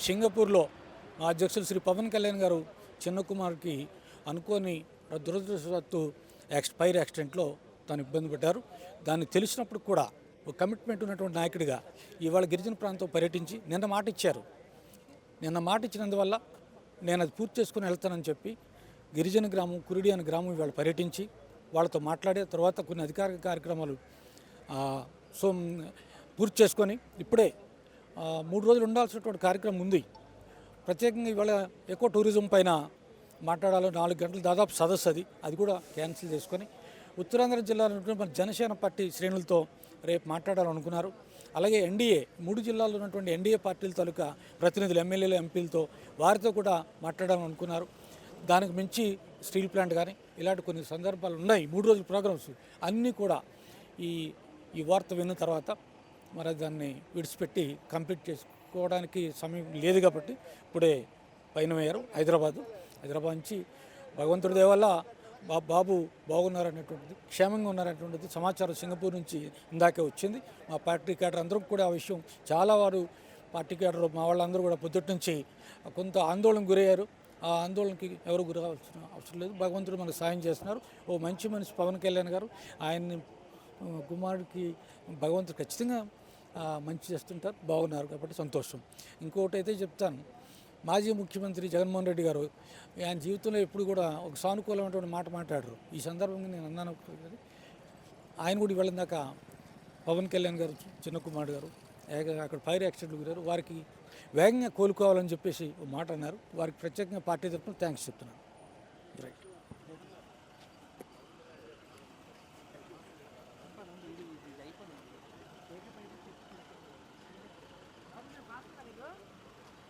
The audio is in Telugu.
సింగపూర్లో మా అధ్యక్షులు శ్రీ పవన్ కళ్యాణ్ గారు చిన్న కుమార్కి అనుకోని దురదృష్టవత్తు ఫైర్ యాక్సిడెంట్లో తను ఇబ్బంది పడ్డారు. దాన్ని తెలిసినప్పుడు కూడా ఒక కమిట్మెంట్ ఉన్నటువంటి నాయకుడిగా ఇవాళ గిరిజన ప్రాంతం పర్యటించి నిన్న మాట ఇచ్చారు. నిన్న మాట ఇచ్చినందువల్ల నేను అది పూర్తి చేసుకుని వెళ్తానని చెప్పి గిరిజన గ్రామం కురిడి అనే గ్రామం ఇవాళ పర్యటించి వాళ్ళతో మాట్లాడే తర్వాత కొన్ని అధికారిక కార్యక్రమాలు సో పూర్తి చేసుకొని ఇప్పుడే 3 రోజులు ఉండాల్సినటువంటి కార్యక్రమం ఉంది. ప్రత్యేకంగా ఇవాళ ఎక్కువ టూరిజం పైన మాట్లాడాలి. 4 గంటలు దాదాపు సదస్సు అది కూడా క్యాన్సిల్ చేసుకొని ఉత్తరాంధ్ర జిల్లాలో ఉన్నటువంటి మన జనసేన పార్టీ శ్రేణులతో రేపు మాట్లాడాలనుకున్నారు. అలాగే ఎన్డీఏ 3 జిల్లాల్లో ఉన్నటువంటి ఎన్డీఏ పార్టీల తాలూకా ప్రతినిధులు ఎమ్మెల్యేలు ఎంపీలతో వారితో కూడా మాట్లాడాలనుకున్నారు. దానికి మించి స్టీల్ ప్లాంట్ కానీ ఇలాంటి కొన్ని సందర్భాలు ఉన్నాయి. 3 రోజుల ప్రోగ్రామ్స్ అన్నీ కూడా ఈ వార్త విన్న తర్వాత మరి దాన్ని విడిచిపెట్టి కంప్లీట్ చేసుకోవడానికి సమయం లేదు కాబట్టి ఇప్పుడే పయనమయ్యారు హైదరాబాద్ నుంచి. భగవంతుడి దయ వల్ల బాబు బాగున్నారనేటువంటిది, క్షేమంగా ఉన్నారనేటువంటిది సమాచారం సింగపూర్ నుంచి ఇందాకే వచ్చింది. మా పార్టీ క్యాడర్ అందరూ కూడా ఆ విషయం చాలా వారు పార్టీ క్యాడర్ మా వాళ్ళందరూ కూడా పొద్దుటి నుంచి కొంత ఆందోళనకు గురయ్యారు. ఆ ఆందోళనకి ఎవరు గురవలసిన అవసరం లేదు. భగవంతుడు మనకు సాయం చేస్తున్నారు. ఓ మంచి మనిషి పవన్ కళ్యాణ్ గారు, ఆయన్ని కుమారుడికి భగవంతుడు ఖచ్చితంగా మంచి చేస్తుంటారు. బాగున్నారు కాబట్టి సంతోషం. ఇంకొకటి అయితే చెప్తాను, మాజీ ముఖ్యమంత్రి జగన్మోహన్ రెడ్డి గారు ఆయన జీవితంలో ఎప్పుడు కూడా ఒక సానుకూలమైనటువంటి మాట మాట్లాడరు. ఈ సందర్భంగా నేను అన్నాను, ఆయన కూడా వెళ్ళిందాక పవన్ కళ్యాణ్ గారు చిన్న కుమారుడు గారు అక్కడ ఫైర్ యాక్సిడెంట్లు గురారు. వారికి వేగంగా కోలుకోవాలని చెప్పేసి ఒక మాట అన్నారు. వారికి ప్రత్యేకంగా పార్టీ తరఫున థ్యాంక్స్ చెప్తున్నాను.